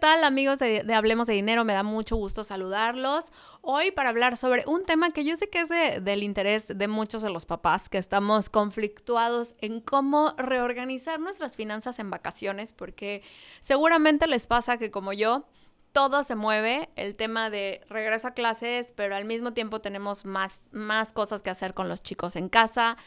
tal, amigos de Hablemos de Dinero? Me da mucho gusto saludarlos. Hoy para hablar sobre un tema que yo sé que es del interés de muchos de los papás, que estamos conflictuados en cómo reorganizar nuestras finanzas en vacaciones, porque seguramente les pasa que como yo, todo se mueve, el tema de regreso a clases, pero al mismo tiempo tenemos más cosas que hacer con los chicos en casa,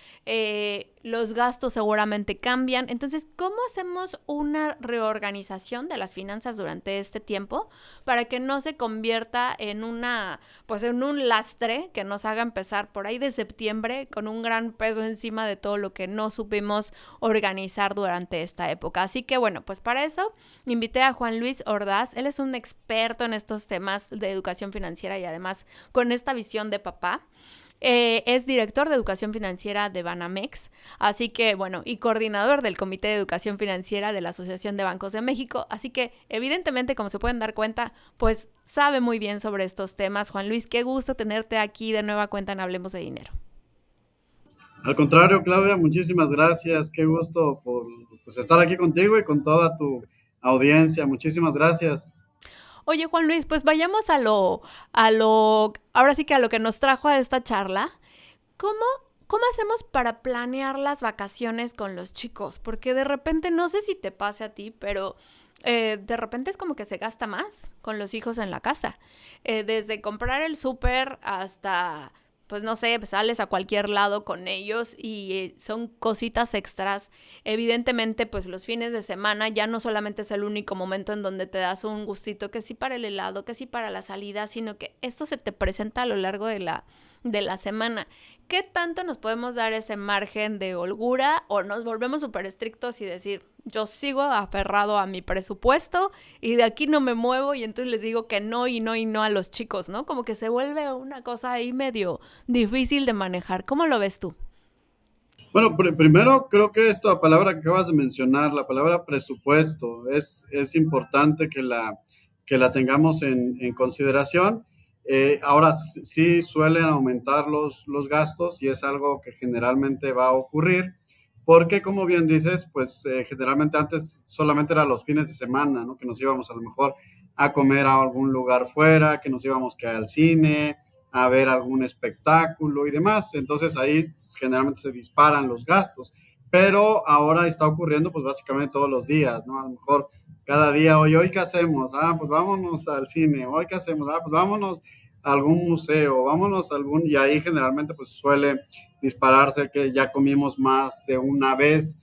los gastos seguramente cambian. Entonces, ¿cómo hacemos una reorganización de las finanzas durante este tiempo para que no se convierta en en un lastre que nos haga empezar por ahí de septiembre con un gran peso encima de todo lo que no supimos organizar durante esta época? Así que bueno, pues para eso invité a Juan Luis Ordaz. Él es un experto en estos temas de educación financiera y además con esta visión de papá. Es director de educación financiera de Banamex, así que bueno, y coordinador del Comité de Educación Financiera de la Asociación de Bancos de México, así que evidentemente, como se pueden dar cuenta, pues sabe muy bien sobre estos temas. Juan Luis, qué gusto tenerte aquí de nueva cuenta en Hablemos de Dinero. Al contrario, Claudia, muchísimas gracias. Qué gusto por pues, estar aquí contigo y con toda tu audiencia. Muchísimas gracias. Oye, Juan Luis, pues vayamos ahora sí que a lo que nos trajo a esta charla. ¿Cómo, ¿Cómo hacemos para planear las vacaciones con los chicos? Porque de repente, no sé si te pase a ti, pero de repente es como que se gasta más con los hijos en la casa. Desde comprar el súper hasta, pues no sé, sales a cualquier lado con ellos y son cositas extras. Evidentemente, pues los fines de semana ya no solamente es el único momento en donde te das un gustito, que sí para el helado, que sí para la salida, sino que esto se te presenta a lo largo de la semana. ¿Qué tanto nos podemos dar ese margen de holgura o nos volvemos súper estrictos y decir, yo sigo aferrado a mi presupuesto y de aquí no me muevo, y entonces les digo que no y no y no a los chicos, ¿no? Como que se vuelve una cosa ahí medio difícil de manejar. ¿Cómo lo ves tú? Bueno, primero creo que esta palabra que acabas de mencionar, la palabra presupuesto, es importante que la tengamos en consideración. Ahora sí suelen aumentar los gastos y es algo que generalmente va a ocurrir, porque como bien dices, pues generalmente antes solamente era los fines de semana, ¿no? Que nos íbamos a lo mejor a comer a algún lugar fuera, que nos íbamos que al cine, a ver algún espectáculo y demás. Entonces ahí generalmente se disparan los gastos, pero ahora está ocurriendo pues básicamente todos los días, ¿no? A lo mejor cada día, hoy ¿qué hacemos? Ah, pues vámonos al cine. Hoy ¿qué hacemos? Ah, pues vámonos a algún museo, vámonos a algún, y ahí generalmente pues suele dispararse que ya comimos más de una vez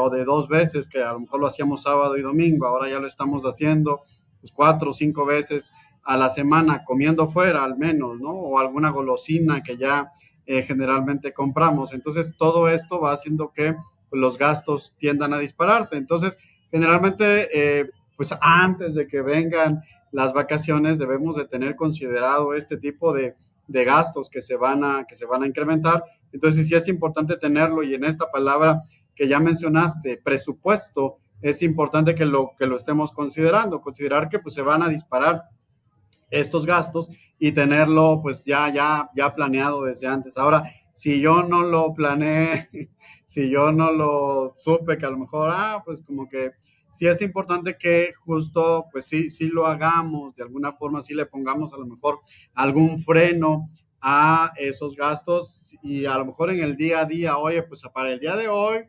o de dos veces, que a lo mejor lo hacíamos sábado y domingo, ahora ya lo estamos haciendo pues cuatro o cinco veces a la semana comiendo fuera al menos, ¿no? O alguna golosina que ya generalmente compramos. Entonces, todo esto va haciendo que pues, los gastos tiendan a dispararse. Entonces, generalmente, pues antes de que vengan las vacaciones, debemos de tener considerado este tipo de gastos que se van a incrementar. Entonces, sí es importante tenerlo, y en esta palabra que ya mencionaste, presupuesto, es importante que lo estemos considerando, considerar que pues se van a disparar estos gastos y tenerlo pues ya planeado desde antes. Ahora, si yo no lo planeé, si yo no lo supe, que a lo mejor, pues como que sí es importante que justo, pues sí lo hagamos, de alguna forma sí le pongamos a lo mejor algún freno a esos gastos, y a lo mejor en el día a día, oye, pues para el día de hoy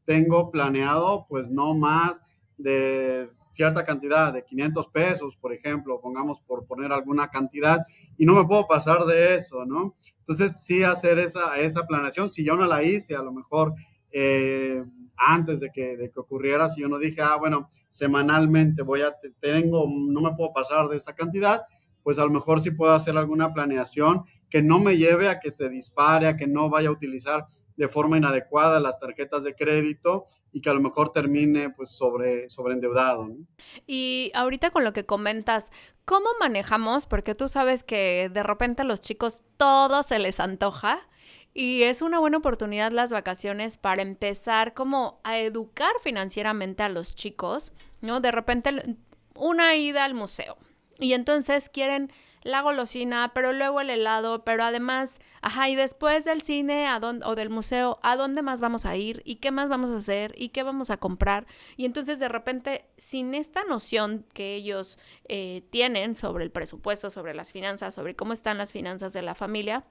tengo planeado pues no más de cierta cantidad, de 500 pesos, por ejemplo, pongamos por poner alguna cantidad, y no me puedo pasar de eso, ¿no? Entonces, sí hacer esa planeación, si yo no la hice, a lo mejor antes de que ocurriera, si yo no dije, bueno, semanalmente no me puedo pasar de esta cantidad, pues a lo mejor sí puedo hacer alguna planeación que no me lleve a que se dispare, a que no vaya a utilizar de forma inadecuada las tarjetas de crédito y que a lo mejor termine pues sobre endeudado, ¿no? Y ahorita con lo que comentas, ¿cómo manejamos? Porque tú sabes que de repente a los chicos todo se les antoja y es una buena oportunidad las vacaciones para empezar como a educar financieramente a los chicos, ¿no? De repente una ida al museo y entonces quieren la golosina, pero luego el helado, pero además, ajá, y después del cine o del museo, ¿a dónde más vamos a ir? ¿Y qué más vamos a hacer? ¿Y qué vamos a comprar? Y entonces de repente, sin esta noción que ellos tienen sobre el presupuesto, sobre las finanzas, sobre cómo están las finanzas de la familia,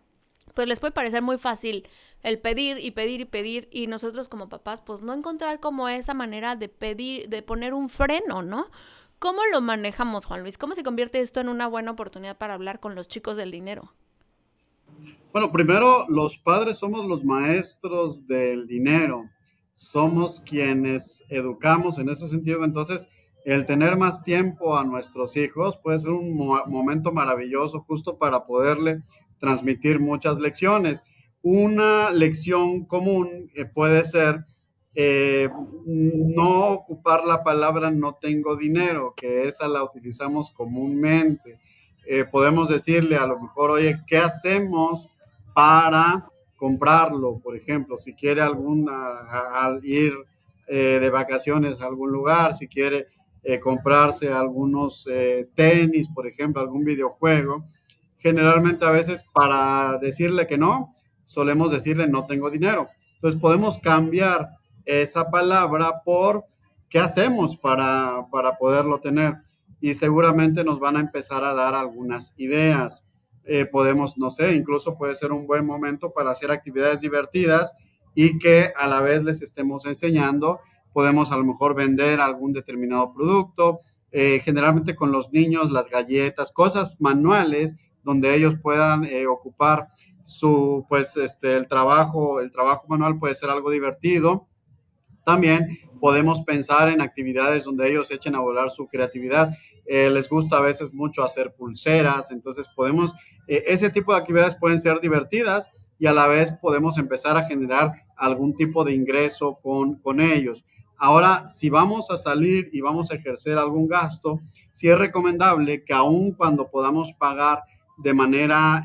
pues les puede parecer muy fácil el pedir y pedir y pedir, y nosotros como papás pues no encontrar como esa manera de pedir, de poner un freno, ¿no? ¿Cómo lo manejamos, Juan Luis? ¿Cómo se convierte esto en una buena oportunidad para hablar con los chicos del dinero? Bueno, primero, los padres somos los maestros del dinero, somos quienes educamos en ese sentido, entonces el tener más tiempo a nuestros hijos puede ser un momento maravilloso justo para poderle transmitir muchas lecciones. Una lección común puede ser eh, no ocupar la palabra no tengo dinero, que esa la utilizamos comúnmente. Podemos decirle a lo mejor, oye, ¿qué hacemos para comprarlo? Por ejemplo, si quiere al ir de vacaciones a algún lugar, si quiere comprarse algunos tenis, por ejemplo, algún videojuego, generalmente a veces para decirle que no, solemos decirle no tengo dinero. Entonces podemos cambiar esa palabra por qué hacemos para poderlo tener. Y seguramente nos van a empezar a dar algunas ideas. Podemos, no sé, incluso puede ser un buen momento para hacer actividades divertidas y que a la vez les estemos enseñando. Podemos a lo mejor vender algún determinado producto. Generalmente con los niños, las galletas, cosas manuales donde ellos puedan ocupar el trabajo manual puede ser algo divertido. También podemos pensar en actividades donde ellos echen a volar su creatividad. Les gusta a veces mucho hacer pulseras, entonces ese tipo de actividades pueden ser divertidas y a la vez podemos empezar a generar algún tipo de ingreso con ellos. Ahora, si vamos a salir y vamos a ejercer algún gasto, sí es recomendable que aun cuando podamos pagar de manera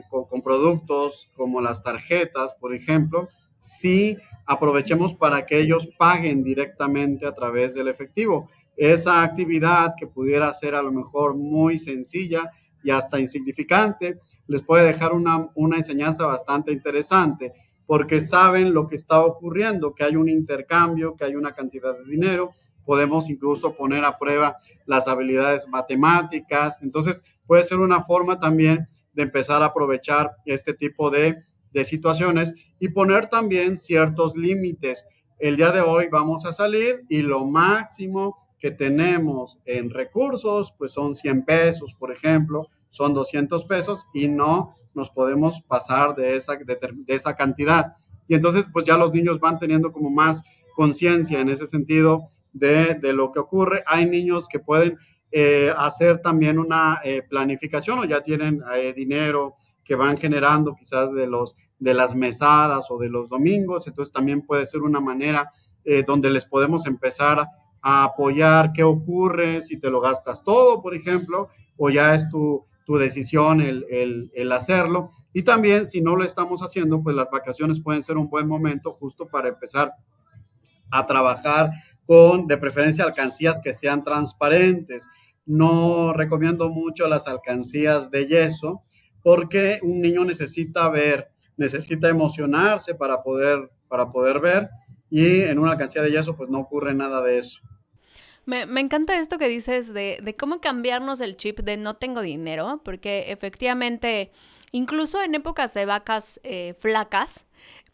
con productos como las tarjetas, por ejemplo, sí aprovechemos para que ellos paguen directamente a través del efectivo. Esa actividad que pudiera ser a lo mejor muy sencilla y hasta insignificante, les puede dejar una enseñanza bastante interesante, porque saben lo que está ocurriendo, que hay un intercambio, que hay una cantidad de dinero, podemos incluso poner a prueba las habilidades matemáticas, entonces puede ser una forma también de empezar a aprovechar este tipo de situaciones y poner también ciertos límites. El día de hoy vamos a salir y lo máximo que tenemos en recursos, pues son 100 pesos, por ejemplo, son 200 pesos y no nos podemos pasar de esa cantidad. Y entonces, pues ya los niños van teniendo como más conciencia en ese sentido de lo que ocurre. Hay niños que pueden hacer también una planificación o ya tienen dinero que van generando quizás de las mesadas o de los domingos, entonces también puede ser una manera donde les podemos empezar a apoyar qué ocurre si te lo gastas todo, por ejemplo, o ya es tu decisión el hacerlo. Y también si no lo estamos haciendo, pues las vacaciones pueden ser un buen momento justo para empezar a trabajar con, de preferencia, alcancías que sean transparentes. No recomiendo mucho las alcancías de yeso porque un niño necesita ver, necesita emocionarse para poder ver y en una alcancía de yeso pues no ocurre nada de eso. Me encanta esto que dices de cómo cambiarnos el chip de no tengo dinero, porque efectivamente, incluso en épocas de vacas flacas,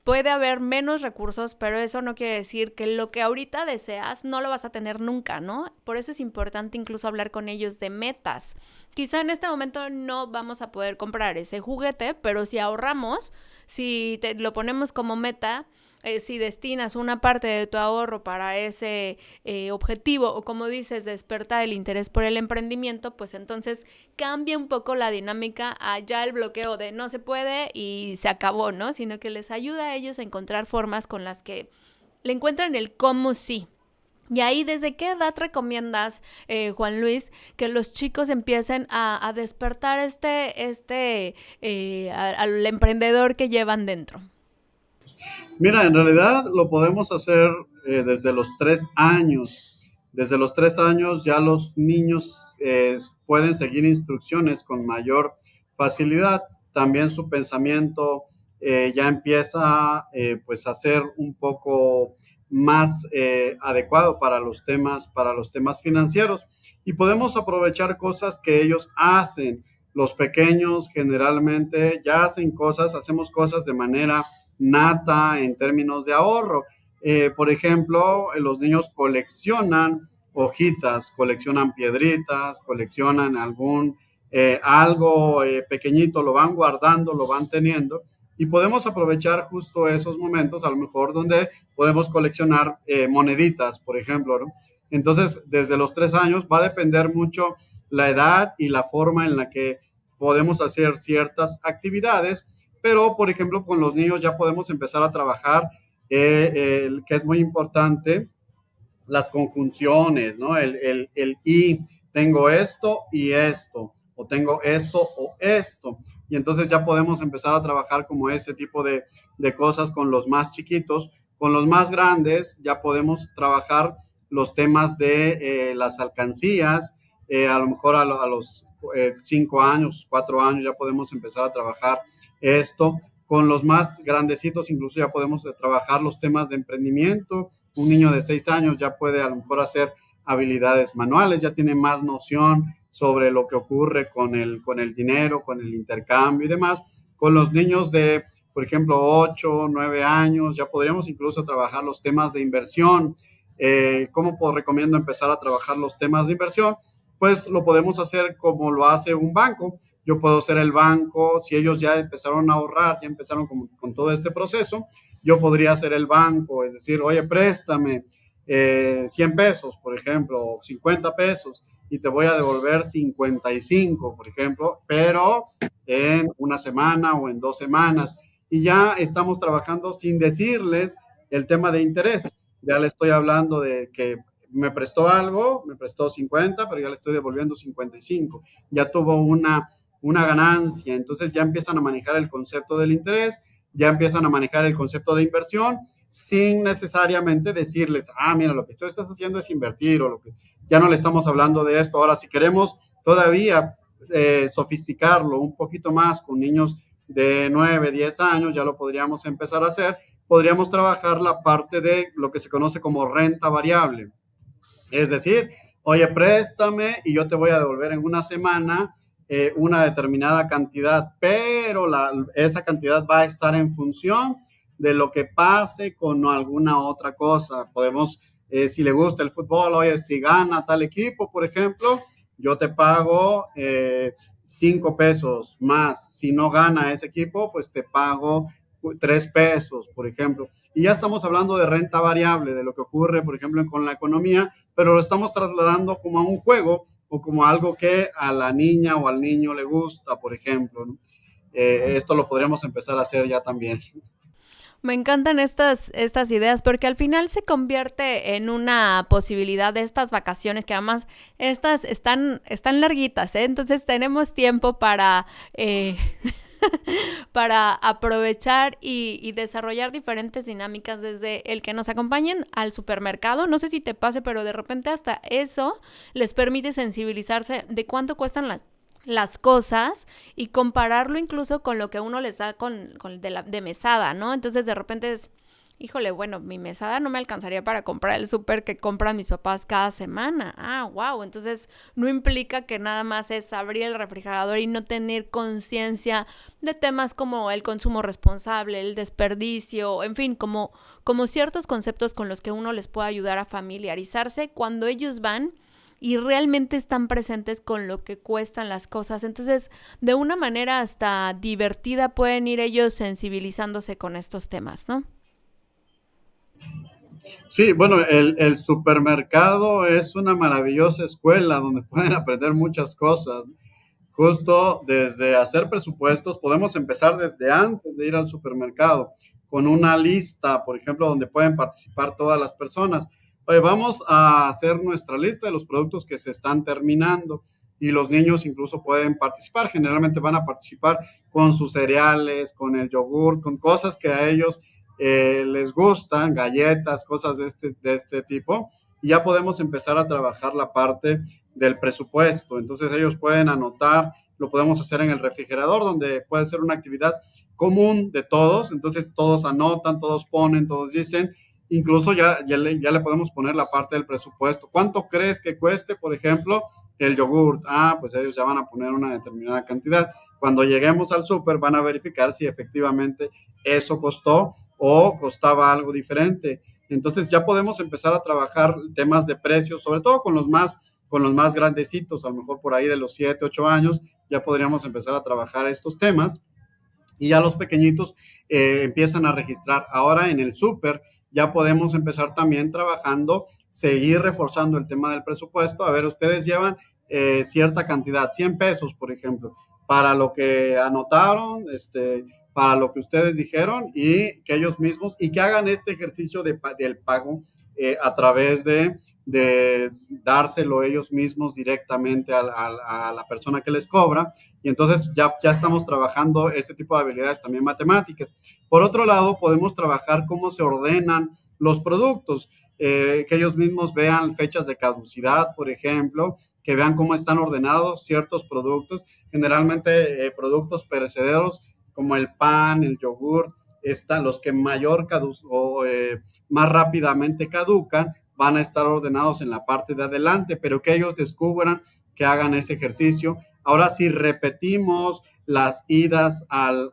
puede haber menos recursos, pero eso no quiere decir que lo que ahorita deseas no lo vas a tener nunca, ¿no? Por eso es importante incluso hablar con ellos de metas. Quizá en este momento no vamos a poder comprar ese juguete, pero si ahorramos, si lo ponemos como meta, si destinas una parte de tu ahorro para ese objetivo o como dices, despertar el interés por el emprendimiento, pues entonces cambia un poco la dinámica a ya el bloqueo de no se puede y se acabó, ¿no? Sino que les ayuda a ellos a encontrar formas con las que le encuentran el cómo sí. Y ahí, ¿desde qué edad recomiendas, Juan Luis, que los chicos empiecen a despertar al emprendedor que llevan dentro? Mira, en realidad lo podemos hacer desde los 3 años. Desde los 3 años ya los niños pueden seguir instrucciones con mayor facilidad. También su pensamiento ya empieza pues a ser un poco más adecuado para los temas financieros, y podemos aprovechar cosas que ellos hacen. Los pequeños generalmente ya hacen cosas, hacemos cosas de manera nata en términos de ahorro. Por ejemplo, los niños coleccionan hojitas, coleccionan piedritas, coleccionan algo pequeñito, lo van guardando, lo van teniendo, y podemos aprovechar justo esos momentos, a lo mejor donde podemos coleccionar moneditas, por ejemplo, ¿no? Entonces, desde los 3 años va a depender mucho la edad y la forma en la que podemos hacer ciertas actividades, pero, por ejemplo, con los niños ya podemos empezar a trabajar, que es muy importante, las conjunciones, ¿no? El y, tengo esto y esto, o tengo esto o esto. Y entonces ya podemos empezar a trabajar como ese tipo de cosas con los más chiquitos. Con los más grandes ya podemos trabajar los temas de las alcancías. A lo mejor a los 5 años, 4 años ya podemos empezar a trabajar esto. Con los más grandecitos incluso ya podemos trabajar los temas de emprendimiento. Un niño de 6 años ya puede a lo mejor hacer habilidades manuales, ya tiene más noción sobre lo que ocurre con el dinero, con el intercambio y demás. Con los niños de, por ejemplo, 8, 9 años, ya podríamos incluso trabajar los temas de inversión. ¿Cómo recomiendo empezar a trabajar los temas de inversión? Pues lo podemos hacer como lo hace un banco. Yo puedo ser el banco, si ellos ya empezaron a ahorrar, ya empezaron con todo este proceso, yo podría ser el banco, es decir, oye, préstame 100 pesos, por ejemplo, o 50 pesos, y te voy a devolver 55, por ejemplo, pero en una semana o en 2 semanas. Y ya estamos trabajando sin decirles el tema de interés. Ya le estoy hablando de que me prestó algo, me prestó 50, pero ya le estoy devolviendo 55. Ya tuvo una ganancia, entonces ya empiezan a manejar el concepto del interés, ya empiezan a manejar el concepto de inversión, sin necesariamente decirles, mira, lo que tú estás haciendo es invertir, o lo que ya no le estamos hablando de esto. Ahora, si queremos todavía sofisticarlo un poquito más con niños de 9, 10 años, ya lo podríamos empezar a hacer. Podríamos trabajar la parte de lo que se conoce como renta variable. Es decir, oye, préstame y yo te voy a devolver en una semana una determinada cantidad, pero esa cantidad va a estar en función de lo que pase con alguna otra cosa. Podemos, si le gusta el fútbol, oye, si gana tal equipo, por ejemplo, yo te pago 5 pesos más. Si no gana ese equipo, pues te pago 3 pesos, por ejemplo. Y ya estamos hablando de renta variable, de lo que ocurre, por ejemplo, con la economía, pero lo estamos trasladando como a un juego o como algo que a la niña o al niño le gusta, por ejemplo, ¿no? Esto lo podríamos empezar a hacer ya también. Me encantan estas ideas porque al final se convierte en una posibilidad de estas vacaciones que además estas están larguitas, ¿eh? Entonces tenemos tiempo para aprovechar y desarrollar diferentes dinámicas desde el que nos acompañen al supermercado. No sé si te pase, pero de repente hasta eso les permite sensibilizarse de cuánto cuestan las cosas y compararlo incluso con lo que uno les da con de mesada, ¿no? Entonces de repente es, híjole, bueno, mi mesada no me alcanzaría para comprar el súper que compran mis papás cada semana. Wow. Entonces no implica que nada más es abrir el refrigerador y no tener conciencia de temas como el consumo responsable, el desperdicio, en fin, como ciertos conceptos con los que uno les puede ayudar a familiarizarse cuando ellos van y realmente están presentes con lo que cuestan las cosas. Entonces, de una manera hasta divertida pueden ir ellos sensibilizándose con estos temas, ¿no? Sí, bueno, el supermercado es una maravillosa escuela donde pueden aprender muchas cosas. Justo desde hacer presupuestos, podemos empezar desde antes de ir al supermercado, con una lista, por ejemplo, donde pueden participar todas las personas. Oye, vamos a hacer nuestra lista de los productos que se están terminando, y los niños incluso pueden participar. Generalmente van a participar con sus cereales, con el yogur, con cosas que a ellos les gustan, galletas, cosas de este tipo. y ya podemos empezar a trabajar la parte del presupuesto. Entonces ellos pueden anotar, lo podemos hacer en el refrigerador, donde puede ser una actividad común de todos. Entonces todos anotan, todos ponen, todos dicen. Incluso ya le podemos poner la parte del presupuesto. ¿Cuánto crees que cueste, por ejemplo, el yogurt? Ah, pues ellos ya van a poner una determinada cantidad. Cuando lleguemos al súper van a verificar si efectivamente eso costó o costaba algo diferente. Entonces ya podemos empezar a trabajar temas de precios, sobre todo con los más grandecitos, a lo mejor por ahí de los 7, 8 años, ya podríamos empezar a trabajar estos temas y ya los pequeñitos empiezan a registrar. Ahora en el súper ya podemos empezar también trabajando, seguir reforzando el tema del presupuesto. A ver, ustedes llevan cierta cantidad, 100 pesos, por ejemplo, para lo que anotaron, para lo que ustedes dijeron y que ellos mismos, y que hagan este ejercicio del pago a través de dárselo ellos mismos directamente a la persona que les cobra. Y entonces ya estamos trabajando ese tipo de habilidades también matemáticas. Por otro lado, podemos trabajar cómo se ordenan los productos, que ellos mismos vean fechas de caducidad, por ejemplo, que vean cómo están ordenados ciertos productos, generalmente productos perecederos como el pan, el yogur, los que más rápidamente caducan, van a estar ordenados en la parte de adelante, pero que ellos descubran, que hagan ese ejercicio. Ahora, si repetimos las idas al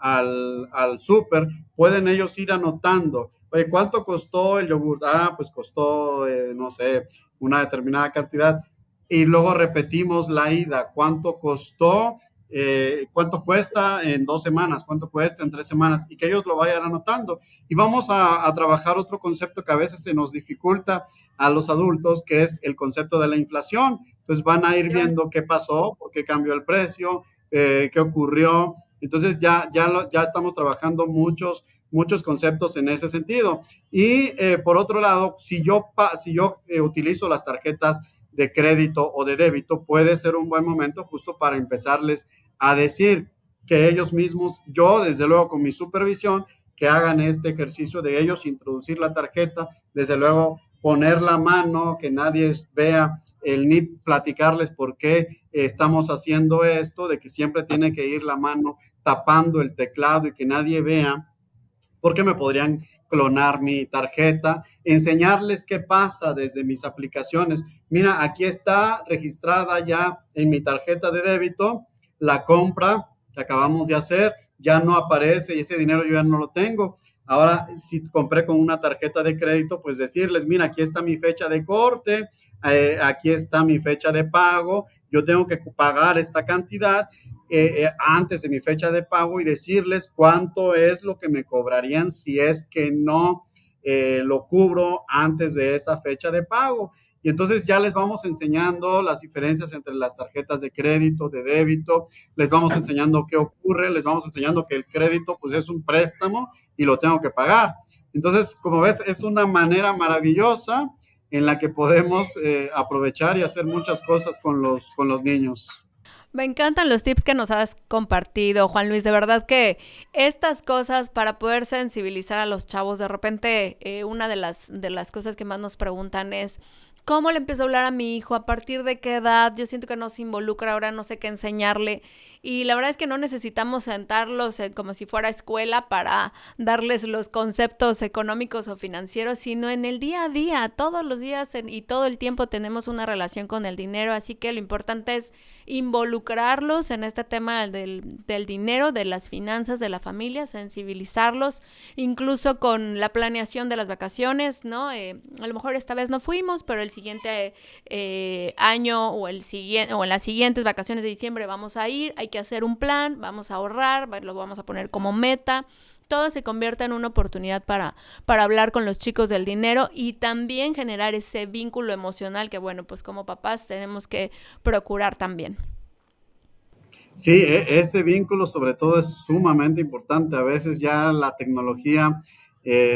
súper, pueden ellos ir anotando. Oye, ¿cuánto costó el yogur? Ah, pues costó, no sé, una determinada cantidad. Y luego repetimos la ida. ¿Cuánto costó? ¿Cuánto cuesta en 2 semanas? ¿Cuánto cuesta en 3 semanas? Y que ellos lo vayan anotando. Y vamos a trabajar otro concepto que a veces se nos dificulta a los adultos, que es el concepto de la inflación. Entonces van a ir viendo qué pasó, por qué cambió el precio, qué ocurrió. Entonces ya estamos trabajando muchos conceptos en ese sentido. Y por otro lado, si yo utilizo las tarjetas de crédito o de débito, puede ser un buen momento justo para empezarles a decir que ellos mismos, yo desde luego con mi supervisión, que hagan este ejercicio de ellos introducir la tarjeta, desde luego poner la mano, que nadie vea el ni platicarles por qué estamos haciendo esto, de que siempre tiene que ir la mano tapando el teclado y que nadie vea, porque me podrían clonar mi tarjeta, enseñarles qué pasa desde mis aplicaciones. Mira, aquí está registrada ya en mi tarjeta de débito la compra que acabamos de hacer, ya no aparece y ese dinero yo ya no lo tengo. Ahora, si compré con una tarjeta de crédito, pues decirles, mira, aquí está mi fecha de corte, aquí está mi fecha de pago, yo tengo que pagar esta cantidad antes de mi fecha de pago y decirles cuánto es lo que me cobrarían si es que no lo cubro antes de esa fecha de pago. Y entonces ya les vamos enseñando las diferencias entre las tarjetas de crédito, de débito, les vamos enseñando qué ocurre, les vamos enseñando que el crédito pues es un préstamo y lo tengo que pagar. Entonces, como ves, es una manera maravillosa en la que podemos aprovechar y hacer muchas cosas con los niños. Me encantan los tips que nos has compartido, Juan Luis. De verdad que estas cosas para poder sensibilizar a los chavos, de repente una de las cosas que más nos preguntan es, ¿cómo le empiezo a hablar a mi hijo? ¿A partir de qué edad? Yo siento que no se involucra, ahora no sé qué enseñarle. Y la verdad es que no necesitamos sentarlos como si fuera escuela para darles los conceptos económicos o financieros, sino en el día a día, todos los días y todo el tiempo tenemos una relación con el dinero, así que lo importante es involucrarlos en este tema del dinero, de las finanzas de la familia, sensibilizarlos, incluso con la planeación de las vacaciones, ¿no? A lo mejor esta vez no fuimos, pero el siguiente año o en las siguientes vacaciones de diciembre vamos a ir, hay que hacer un plan, vamos a ahorrar, lo vamos a poner como meta. Todo se convierte en una oportunidad para hablar con los chicos del dinero y también generar ese vínculo emocional que, bueno, pues como papás tenemos que procurar también. Sí, ese vínculo sobre todo es sumamente importante. A veces ya la tecnología,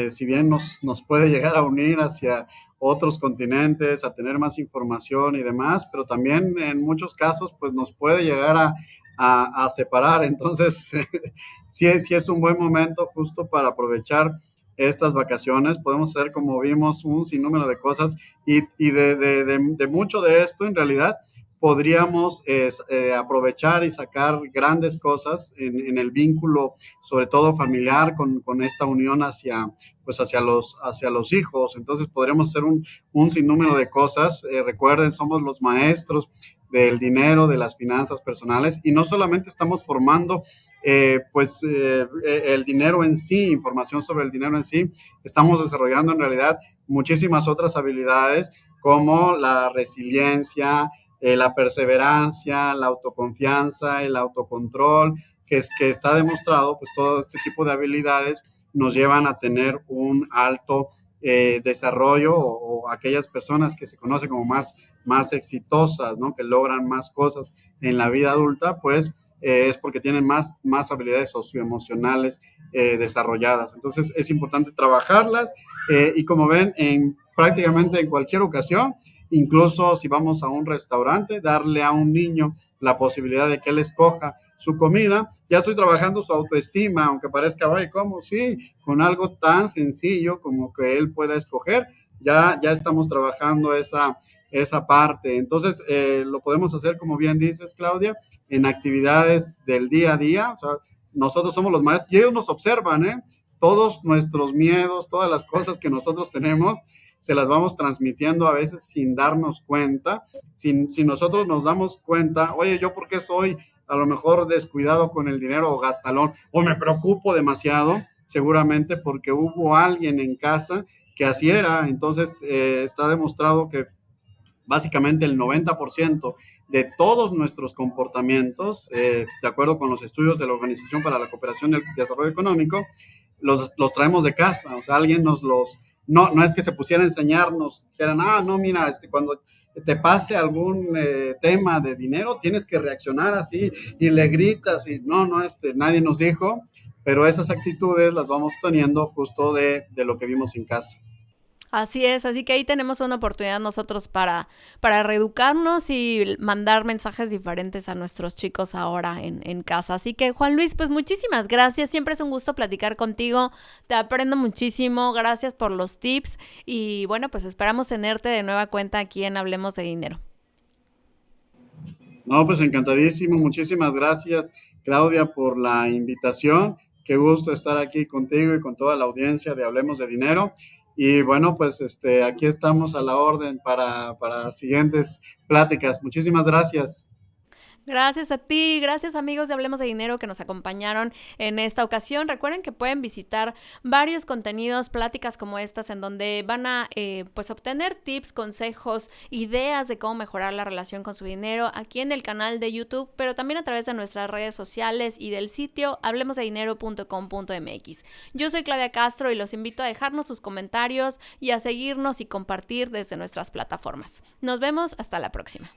si bien nos puede llegar a unir hacia otros continentes, a tener más información y demás, pero también en muchos casos pues nos puede llegar a separar. Entonces, sí es un buen momento justo para aprovechar estas vacaciones. Podemos hacer, como vimos, un sinnúmero de cosas y de mucho de esto, en realidad, podríamos aprovechar y sacar grandes cosas en el vínculo, sobre todo familiar, con esta unión pues hacia los hijos. Entonces podríamos hacer un sinnúmero de cosas. Recuerden, somos los maestros del dinero, de las finanzas personales, y no solamente estamos formando el dinero en sí, información sobre el dinero en sí, estamos desarrollando en realidad muchísimas otras habilidades como la resiliencia, la perseverancia, la autoconfianza, el autocontrol, que está demostrado, pues todo este tipo de habilidades nos llevan a tener un alto desarrollo o aquellas personas que se conocen como más exitosas, ¿no? Que logran más cosas en la vida adulta, pues es porque tienen más habilidades socioemocionales desarrolladas. Entonces es importante trabajarlas y como ven, prácticamente en cualquier ocasión, incluso si vamos a un restaurante, darle a un niño la posibilidad de que él escoja su comida, ya estoy trabajando su autoestima, aunque parezca, ay, ¿cómo? Sí, con algo tan sencillo como que él pueda escoger, ya estamos trabajando esa parte. Entonces, lo podemos hacer, como bien dices, Claudia, en actividades del día a día. O sea, nosotros somos los maestros y ellos nos observan, ¿eh? Todos nuestros miedos, todas las cosas que nosotros tenemos, se las vamos transmitiendo a veces sin darnos cuenta. Si nosotros nos damos cuenta, oye, ¿yo por qué soy a lo mejor descuidado con el dinero o gastalón o me preocupo demasiado? Seguramente porque hubo alguien en casa que así era. Entonces, está demostrado que básicamente el 90% de todos nuestros comportamientos, de acuerdo con los estudios de la Organización para la Cooperación y el Desarrollo Económico, los traemos de casa. O sea, alguien no es que se pusiera a enseñarnos, dijeran, no, mira, cuando te pase algún tema de dinero, tienes que reaccionar así y le gritas y no, nadie nos dijo, pero esas actitudes las vamos teniendo justo de lo que vimos en casa. Así es, así que ahí tenemos una oportunidad nosotros para reeducarnos y mandar mensajes diferentes a nuestros chicos ahora en casa. Así que, Juan Luis, pues muchísimas gracias. Siempre es un gusto platicar contigo. Te aprendo muchísimo. Gracias por los tips. Y bueno, pues esperamos tenerte de nueva cuenta aquí en Hablemos de Dinero. No, pues encantadísimo. Muchísimas gracias, Claudia, por la invitación. Qué gusto estar aquí contigo y con toda la audiencia de Hablemos de Dinero. Y bueno, pues aquí estamos a la orden para siguientes pláticas. Muchísimas gracias. Gracias a ti, gracias amigos de Hablemos de Dinero que nos acompañaron en esta ocasión. Recuerden que pueden visitar varios contenidos, pláticas como estas en donde van a pues obtener tips, consejos, ideas de cómo mejorar la relación con su dinero aquí en el canal de YouTube, pero también a través de nuestras redes sociales y del sitio hablemosdedinero.com.mx. Yo soy Claudia Castro y los invito a dejarnos sus comentarios y a seguirnos y compartir desde nuestras plataformas. Nos vemos hasta la próxima.